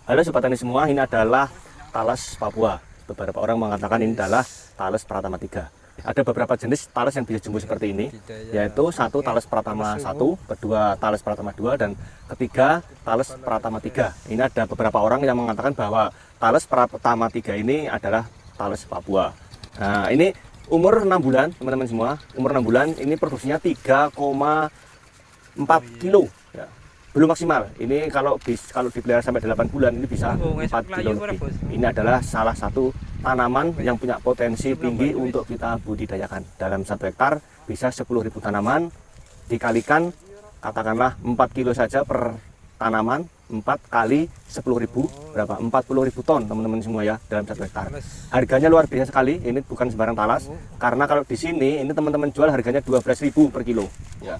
Halo Sobat Tani semua, ini adalah talas Papua. Beberapa orang mengatakan ini adalah talas Pratama 3. Ada beberapa jenis talas yang bisa jumbo seperti ini, yaitu satu talas Pratama 1, kedua talas Pratama 2, dan ketiga talas Pratama 3. Ini ada beberapa orang yang mengatakan bahwa talas Pratama 3 ini adalah talas Papua. Nah, ini umur 6 bulan, teman-teman semua. Umur 6 bulan, ini produksinya 3,4 kilo. Ya. Belum maksimal. Ini kalau dipelihara sampai 8 bulan, ini bisa 4 kilo lebih. Ini adalah salah satu tanaman yang punya potensi tinggi untuk kita budidayakan. Dalam 1 hektar bisa 10.000 tanaman, dikalikan katakanlah 4 kilo saja per tanaman, 4 kali 10.000 berapa? 40.000 ton teman-teman semua ya, dalam 1 hektar. Harganya luar biasa sekali. Ini bukan sembarang talas, karena kalau di sini ini teman-teman jual harganya 12.000 per kilo ya.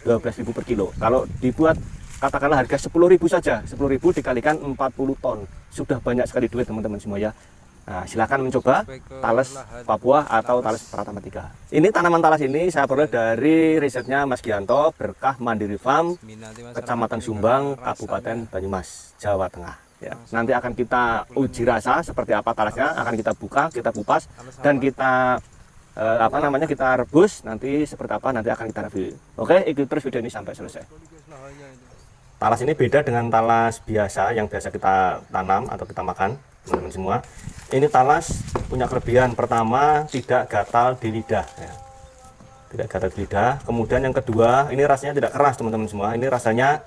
12.000 per kilo. Kalau dibuat katakanlah harga 10.000 saja, 10.000 dikalikan 40 ton, sudah banyak sekali duit teman-teman semua ya. Nah, silakan mencoba talas Papua atau talas Pratama 3. Ini tanaman talas ini saya peroleh dari risetnya Mas Gianto, Berkah Mandiri Farm, Kecamatan Sumbang, Kabupaten Banyumas, Jawa Tengah. Ya, nanti akan kita uji rasa seperti apa talasnya, akan kita buka, kita kupas, dan kita kita rebus. Nanti seperti apa nanti akan kita review. Oke, ikuti terus video ini sampai selesai. Talas ini beda dengan talas biasa yang biasa kita tanam atau kita makan, teman-teman semua. Ini talas punya kelebihan pertama, tidak gatal di lidah ya. Tidak gatal di lidah. Kemudian yang kedua, ini rasanya tidak keras teman-teman semua. Ini rasanya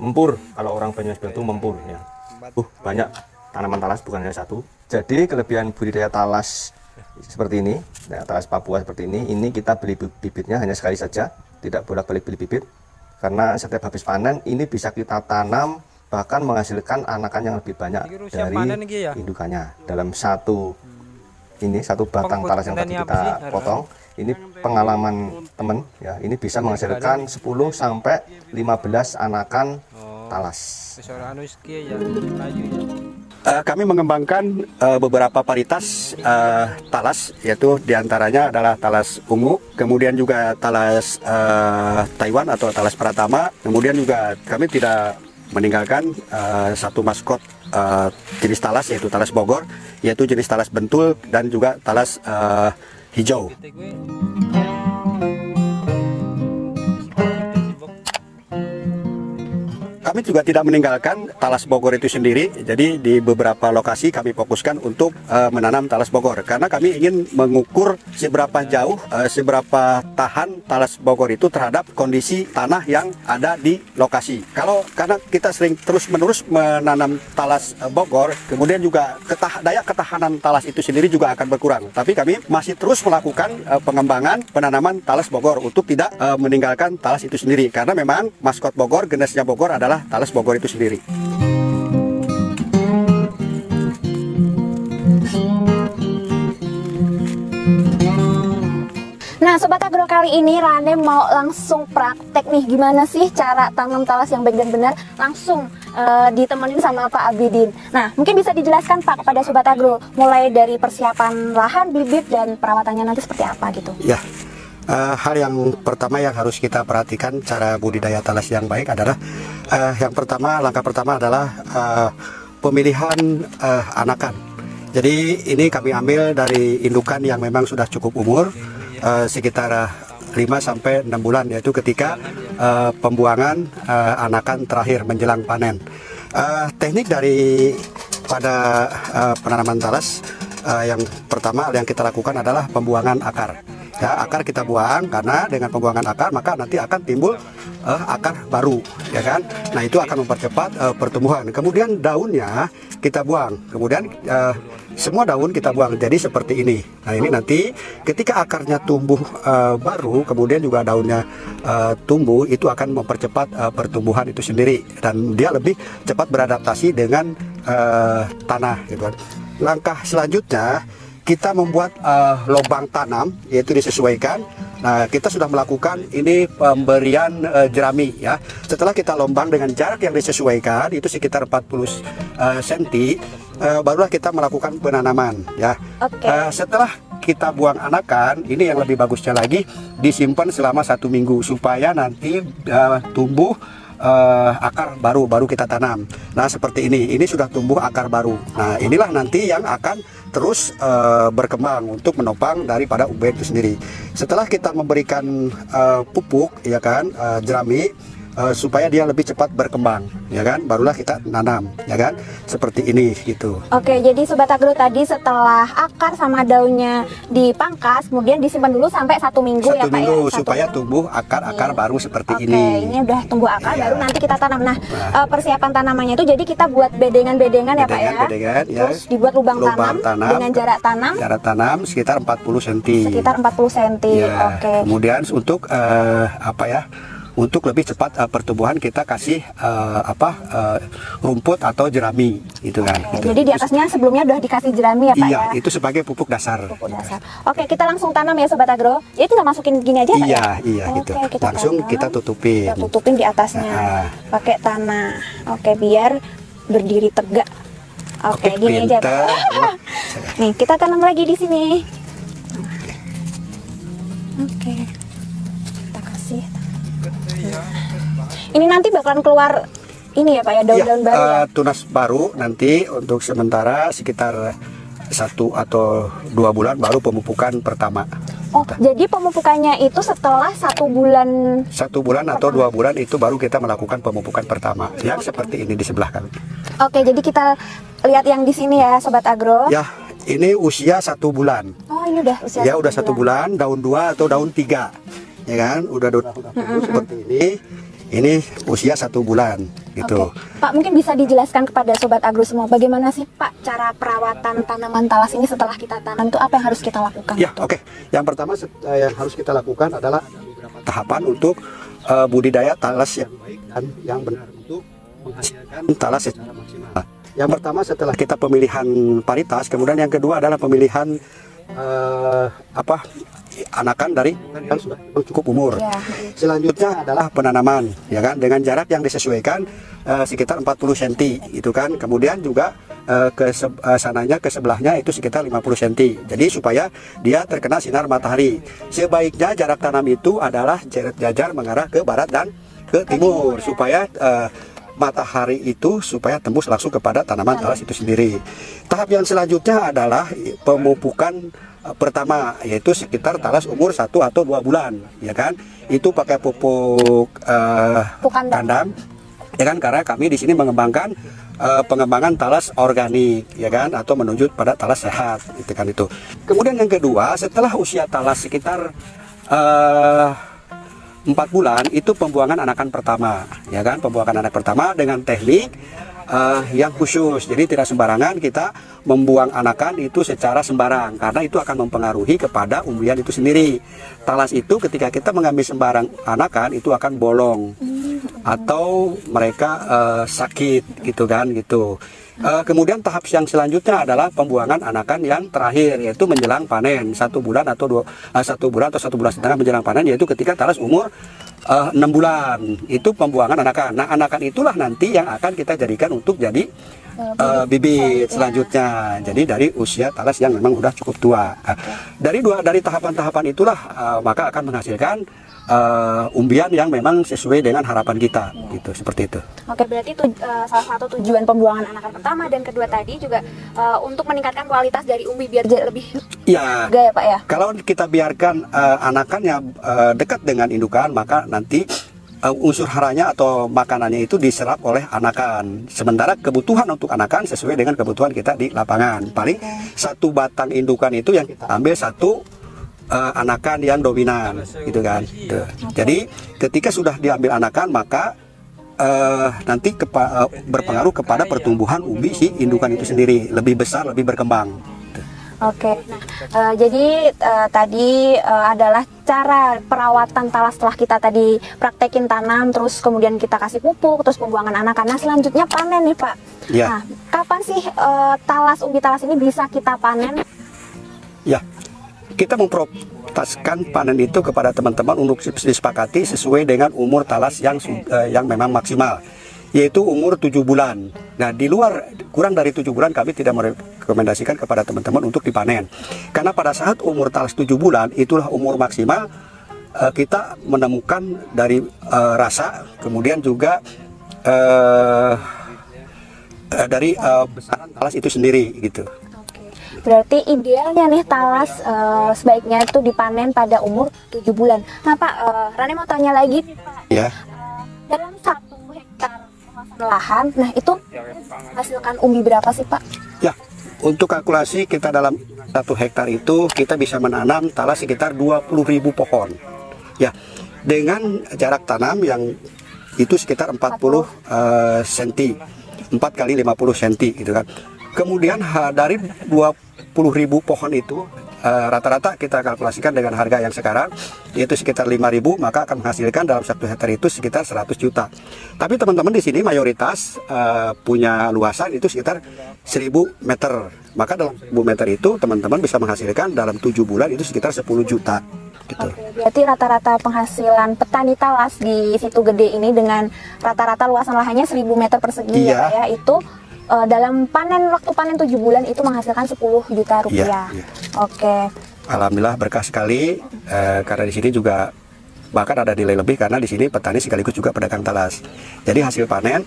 mempur, kalau orang Banyumas bilang itu mempur ya. Banyak tanaman talas, bukan hanya satu. Jadi kelebihan budidaya talas seperti ini ya, talas Papua seperti ini kita beli bibitnya hanya sekali saja, tidak bolak-balik beli bibit, karena setiap habis panen ini bisa kita tanam, bahkan menghasilkan anakan yang lebih banyak dari indukannya. Dalam satu batang talas yang tadi kita potong, ini pengalaman teman ya, ini bisa menghasilkan 10 sampai 15 anakan talas. Kami mengembangkan beberapa varietas talas, yaitu diantaranya adalah talas ungu, kemudian juga talas Taiwan atau talas Pratama, kemudian juga kami tidak meninggalkan satu maskot jenis talas, yaitu talas Bogor, yaitu jenis talas bentul dan juga talas hijau. Kami juga tidak meninggalkan talas Bogor itu sendiri. Jadi di beberapa lokasi kami fokuskan untuk menanam talas Bogor, karena kami ingin mengukur seberapa jauh, seberapa tahan talas Bogor itu terhadap kondisi tanah yang ada di lokasi. Karena kita sering terus-menerus menanam talas Bogor, kemudian juga daya ketahanan talas itu sendiri juga akan berkurang. Tapi kami masih terus melakukan pengembangan penanaman talas Bogor untuk tidak meninggalkan talas itu sendiri, karena memang maskot Bogor, genesnya Bogor adalah talas Bogor itu sendiri. Nah, Sobat Agro, kali ini Rane mau langsung praktek nih, gimana sih cara tanam talas yang baik dan benar, langsung ditemenin sama Pak Abidin. Nah, mungkin bisa dijelaskan Pak kepada Sobat Agro, mulai dari persiapan lahan, bibit, dan perawatannya nanti seperti apa gitu. Ya. Hal yang pertama yang harus kita perhatikan cara budidaya talas yang baik adalah langkah pertama adalah pemilihan anakan. Jadi ini kami ambil dari indukan yang memang sudah cukup umur, sekitar 5 sampai 6 bulan, yaitu ketika pembuangan anakan terakhir menjelang panen. Teknik dari pada penanaman talas yang pertama yang kita lakukan adalah pembuangan akar. Ya, akar kita buang, karena dengan pembuangan akar maka nanti akan timbul akar baru, ya kan? Nah, itu akan mempercepat pertumbuhan. Kemudian daunnya kita buang, kemudian semua daun kita buang jadi seperti ini. Nah, ini nanti ketika akarnya tumbuh baru, kemudian juga daunnya tumbuh, itu akan mempercepat pertumbuhan itu sendiri, dan dia lebih cepat beradaptasi dengan tanah, gitu kan. Langkah selanjutnya kita membuat lubang tanam, yaitu disesuaikan. Nah, kita sudah melakukan ini pemberian jerami ya. Setelah kita lombang dengan jarak yang disesuaikan, itu sekitar 40 cm, barulah kita melakukan penanaman ya. Setelah kita buang anakan, ini yang lebih bagusnya lagi disimpan selama 1 minggu supaya nanti tumbuh akar baru kita tanam. Nah seperti ini sudah tumbuh akar baru. Nah inilah nanti yang akan terus berkembang untuk menopang daripada umbi itu sendiri. Setelah kita memberikan pupuk, ya kan, jerami, supaya dia lebih cepat berkembang, ya kan, barulah kita nanam, ya kan, seperti ini gitu. Oke, jadi Sobat Agro tadi setelah akar sama daunnya dipangkas, kemudian disimpan dulu sampai 1 minggu ya Pak ya? Supaya tumbuh akar-akar baru seperti ini. Oke, ini udah tumbuh akar, baru nanti kita tanam. Nah, persiapan tanamannya itu jadi kita buat bedengan-bedengan ya Pak ya? Bedengan, ya. Terus dibuat lubang tanam dengan jarak tanam sekitar 40 cm. Sekitar 40 cm. Ya. Oke. Kemudian untuk untuk lebih cepat pertumbuhan kita kasih rumput atau jerami gitu kan. Gitu. Jadi di atasnya sebelumnya udah dikasih jerami ya Pak ya? Itu sebagai pupuk dasar. Oke, kita langsung tanam ya Sobat Agro. Jadi tinggal masukin gini aja Pak ya? Iya gitu. Langsung tanam, kita tutupin. Kita tutupin di atasnya pakai tanah. Oke, biar berdiri tegak. Oke, gini aja Pak. Nih, kita tanam lagi di sini. Oke. Kita kasih. Ini nanti bakalan keluar ini ya Pak ya, daun-daun baru ya? Tunas baru nanti untuk sementara sekitar 1 atau 2 bulan baru pemupukan pertama. Oh, jadi pemupukannya itu setelah 1 bulan? 1 bulan atau 2 bulan itu baru kita melakukan pemupukan pertama, yang seperti ini di sebelah kami. Oke, jadi kita lihat yang di sini ya Sobat Agro. Ya, ini usia 1 bulan. Oh, ini udah usia ya, udah 1 bulan, daun 2 atau daun 3. Ya kan, udah seperti ini usia 1 bulan gitu. Oke. Pak, mungkin bisa dijelaskan kepada Sobat Agro semua bagaimana sih Pak cara perawatan tanaman talas ini setelah kita tanam itu apa yang harus kita lakukan? Ya, oke. Yang pertama yang harus kita lakukan adalah tahapan untuk budidaya talas yang baik dan yang benar untuk menghasilkan talas secara maksimal. Yang pertama setelah kita pemilihan paritas, kemudian yang kedua adalah pemilihan anakan dari yang sudah cukup umur. Ya. Selanjutnya adalah penanaman, ya kan, dengan jarak yang disesuaikan sekitar 40 cm, itu kan. Kemudian juga sananya ke sebelahnya itu sekitar 50 cm. Jadi supaya dia terkena sinar matahari. Sebaiknya jarak tanam itu adalah jajar mengarah ke barat dan ke timur supaya matahari itu supaya tembus langsung kepada tanaman talas itu sendiri. Tahap yang selanjutnya adalah pemupukan pertama, yaitu sekitar talas umur 1 atau 2 bulan, ya kan. Itu pakai pupuk kandang, ya kan, karena kami di sini mengembangkan pengembangan talas organik, ya kan, atau menuju pada talas sehat, itu kan itu. Kemudian yang kedua, setelah usia talas sekitar 4 bulan itu pembuangan anakan pertama, ya kan, pembuangan anak pertama dengan teknik yang khusus. Jadi tidak sembarangan kita membuang anakan itu secara sembarang, karena itu akan mempengaruhi kepada umbian itu sendiri. Talas itu ketika kita mengambil sembarang anakan itu akan bolong atau mereka sakit gitu kan gitu. Kemudian tahap yang selanjutnya adalah pembuangan anakan yang terakhir, yaitu menjelang panen 1 bulan atau 1 bulan atau 1 bulan setengah menjelang panen, yaitu ketika talas umur 6 bulan itu pembuangan anakan. Nah, anakan itulah nanti yang akan kita jadikan untuk jadi bibit selanjutnya. Jadi dari usia talas yang memang udah cukup tua. Dari tahapan-tahapan itulah maka akan menghasilkan umbian yang memang sesuai dengan harapan kita, gitu, seperti itu. Oke, berarti itu salah satu tujuan pembuangan anakan pertama dan kedua tadi juga untuk meningkatkan kualitas dari umbi biar lebih ya, ya Pak ya. Kalau kita biarkan anakannya dekat dengan indukan, maka nanti unsur haranya atau makanannya itu diserap oleh anakan. Sementara kebutuhan untuk anakan sesuai dengan kebutuhan kita di lapangan. Paling 1 batang indukan itu yang kita ambil 1 anakan yang dominan, gitu kan. Jadi ketika sudah diambil anakan, maka nanti berpengaruh kepada pertumbuhan umbi si indukan itu sendiri, lebih besar, lebih berkembang. Oke, nah jadi tadi adalah cara perawatan talas setelah kita tadi praktekin tanam, terus kemudian kita kasih pupuk, terus pembuangan anakan. Nah selanjutnya panen nih Pak. Ya. Nah, kapan sih umbi talas ini bisa kita panen? Ya, kita memprioritaskan panen itu kepada teman-teman untuk disepakati sesuai dengan umur talas yang memang maksimal, yaitu umur 7 bulan. Nah, di luar kurang dari 7 bulan kami tidak merekomendasikan kepada teman-teman untuk dipanen. Karena pada saat umur talas 7 bulan itulah umur maksimal kita menemukan dari rasa, kemudian juga dari besaran talas itu sendiri gitu. Berarti idealnya nih talas sebaiknya itu dipanen pada umur 7 bulan. Nah Pak, Rane mau tanya lagi nih Pak. Ya. Dalam 1 hektar lahan, nah itu hasilkan umbi berapa sih Pak? Ya, untuk kalkulasi kita dalam 1 hektar itu kita bisa menanam talas sekitar 20.000 pohon. Ya, dengan jarak tanam yang itu sekitar 40 cm, 4 kali 50 cm gitu kan. Kemudian dari 20.000 pohon itu rata-rata kita kalkulasikan dengan harga yang sekarang yaitu sekitar 5.000, maka akan menghasilkan dalam 1 hektar itu sekitar 100 juta. Tapi teman-teman di sini mayoritas punya luasan itu sekitar 1.000 meter. Maka dalam 1.000 meter itu teman-teman bisa menghasilkan dalam 7 bulan itu sekitar 10 juta. Gitu. Oke, berarti rata-rata penghasilan petani talas di Situ Gede ini dengan rata-rata luasan lahannya 1.000 meter persegi ya Pak ya, itu dalam waktu panen 7 bulan itu menghasilkan 10 juta rupiah. Iya. Oke. Alhamdulillah berkah sekali karena di sini juga bahkan ada nilai lebih karena di sini petani sekaligus juga pedagang talas. Jadi hasil panen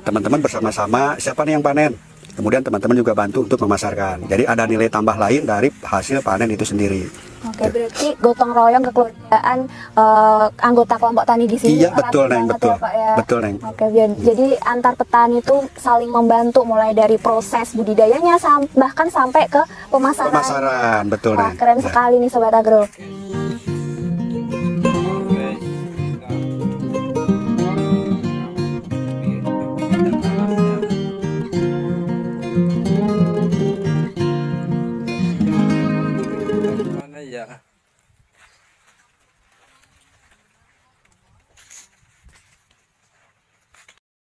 teman-teman bersama-sama siapa nih yang panen, kemudian teman-teman juga bantu untuk memasarkan. Jadi ada nilai tambah lain dari hasil panen itu sendiri. Oke, berarti gotong royong kekeluargaan anggota kelompok tani di sini. Iya betul Neng, betul. Ya, Pak, ya? Betul Neng. Oke, jadi antar petani itu saling membantu mulai dari proses budidayanya bahkan sampai ke pemasaran. Pemasaran, betul Wah, Neng. keren sekali nih Sobat Agro.